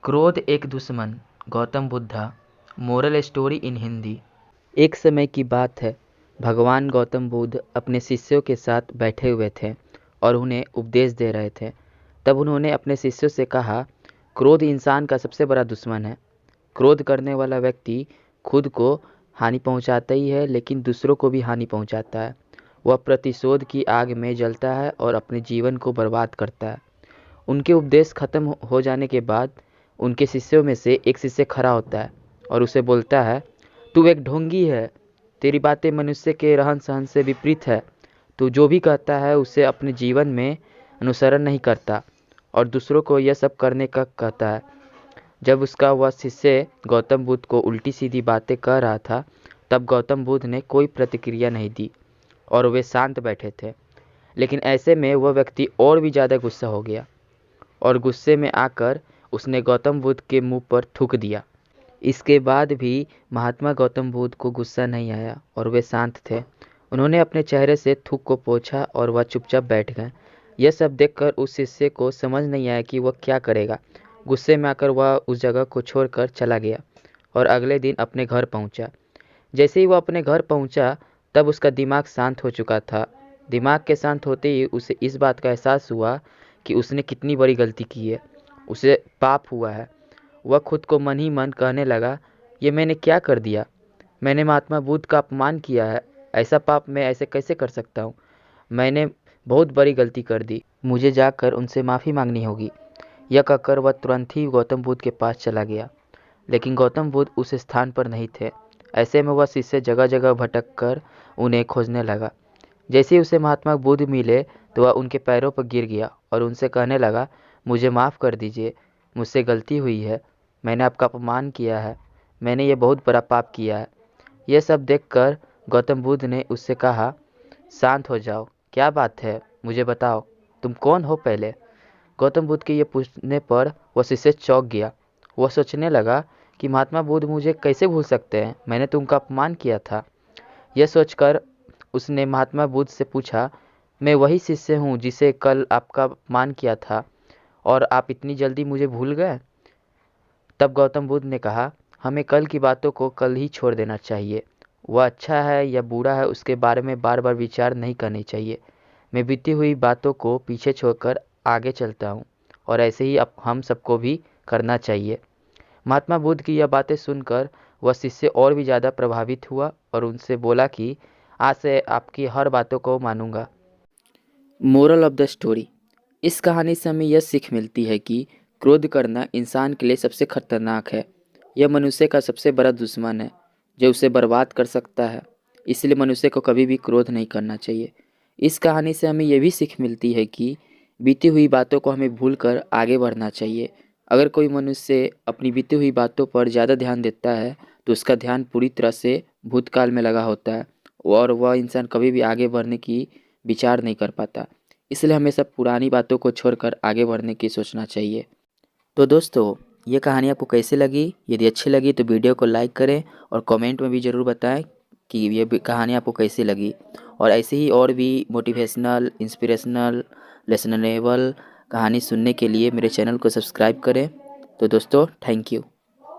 क्रोध एक दुश्मन, Gautam Buddha. Moral story in Hindi. एक समय की बात है, भगवान गौतम बुद्ध अपने शिष्यों के साथ बैठे हुए थे और उन्हें उपदेश दे रहे थे। तब उन्होंने अपने शिष्यों से कहा, क्रोध इंसान का सबसे बड़ा दुश्मन है। क्रोध करने वाला व्यक्ति खुद को हानि पहुंचाता ही है, लेकिन दूसरों को भी हानि पहुंचाता है। वह प्रतिशोध की आग में जलता है और अपने जीवन को बर्बाद करता है। उनके उपदेश खत्म हो जाने के बाद उनके शिष्यों में से एक शिष्य खड़ा होता है और उसे बोलता है, तू एक ढोंगी है, तेरी बातें मनुष्य के रहन सहन से विपरीत है। तू जो भी कहता है उसे अपने जीवन में अनुसरण नहीं करता और दूसरों को यह सब करने का कहता है। जब उसका वह शिष्य गौतम बुद्ध को उल्टी सीधी बातें कह रहा था, तब गौतम बुद्ध ने कोई प्रतिक्रिया नहीं दी और वे शांत बैठे थे। लेकिन ऐसे में वह व्यक्ति और भी ज़्यादा गुस्सा हो गया और गुस्से में आकर उसने गौतम बुद्ध के मुंह पर थूक दिया। इसके बाद भी महात्मा गौतम बुद्ध को गुस्सा नहीं आया और वे शांत थे। उन्होंने अपने चेहरे से थूक को पोंछा और वह चुपचाप बैठ गए। यह सब देखकर उस शिष्य को समझ नहीं आया कि वह क्या करेगा। गुस्से में आकर वह उस जगह को छोड़कर चला गया और अगले दिन अपने घर पहुंचा। जैसे ही वह अपने घर पहुंचा, तब उसका दिमाग शांत हो चुका था। दिमाग के शांत होते ही उसे इस बात का एहसास हुआ कि उसने कितनी बड़ी गलती की है, उसे पाप हुआ है। वह खुद को मन ही मन कहने लगा, ये मैंने क्या कर दिया? मैंने महात्मा बुद्ध का अपमान किया है। ऐसा पाप मैं ऐसे कैसे कर सकता हूँ? मैंने बहुत बड़ी गलती कर दी, मुझे जाकर उनसे माफ़ी मांगनी होगी। यह कहकर वह तुरंत ही गौतम बुद्ध के पास चला गया। लेकिन गौतम बुद्ध उस स्थान पर नहीं थे। ऐसे में वह शिष्य जगह जगह भटक कर उन्हें खोजने लगा। जैसे ही उसे महात्मा बुद्ध मिले तो वह उनके पैरों पर गिर गया और उनसे कहने लगा, मुझे माफ़ कर दीजिए, मुझसे गलती हुई है, मैंने आपका अपमान किया है, मैंने ये बहुत बड़ा पाप किया है। यह सब देखकर गौतम बुद्ध ने उससे कहा, शांत हो जाओ, क्या बात है, मुझे बताओ, तुम कौन हो पहले? गौतम बुद्ध के ये पूछने पर वह शिष्य चौंक गया। वह सोचने लगा कि महात्मा बुद्ध मुझे कैसे भूल सकते हैं, मैंने तो उनका अपमान किया था। यह सोचकर उसने महात्मा बुद्ध से पूछा, मैं वही शिष्य हूँ जिसे कल आपका अपमान किया था और आप इतनी जल्दी मुझे भूल गए? तब गौतम बुद्ध ने कहा, हमें कल की बातों को कल ही छोड़ देना चाहिए। वह अच्छा है या बुरा है उसके बारे में बार बार विचार नहीं करनी चाहिए। मैं बीती हुई बातों को पीछे छोड़कर आगे चलता हूँ और ऐसे ही अब हम सबको भी करना चाहिए। महात्मा बुद्ध की यह बातें सुनकर वह शिष्य और भी ज़्यादा प्रभावित हुआ और उनसे बोला कि आज से आपकी हर बातों को मानूंगा। Moral of the story. इस कहानी से हमें यह सीख मिलती है कि क्रोध करना इंसान के लिए सबसे खतरनाक है। यह मनुष्य का सबसे बड़ा दुश्मन है जो उसे बर्बाद कर सकता है। इसलिए मनुष्य को कभी भी क्रोध नहीं करना चाहिए। इस कहानी से हमें यह भी सीख मिलती है कि बीती हुई बातों को हमें भूलकर आगे बढ़ना चाहिए। अगर कोई मनुष्य अपनी बीती हुई बातों पर ज़्यादा ध्यान देता है तो उसका ध्यान पूरी तरह से भूतकाल में लगा होता है और वह इंसान कभी भी आगे बढ़ने की विचार नहीं कर पाता। इसलिए हमें सब पुरानी बातों को छोड़कर आगे बढ़ने की सोचना चाहिए। तो दोस्तों, ये कहानी आपको कैसी लगी? यदि अच्छी लगी तो वीडियो को लाइक करें और कमेंट में भी ज़रूर बताएं कि ये कहानी आपको कैसी लगी। और ऐसे ही और भी मोटिवेशनल, इंस्पिरेशनल, लेसनेबल कहानी सुनने के लिए मेरे चैनल को सब्सक्राइब करें। तो दोस्तों, थैंक यू।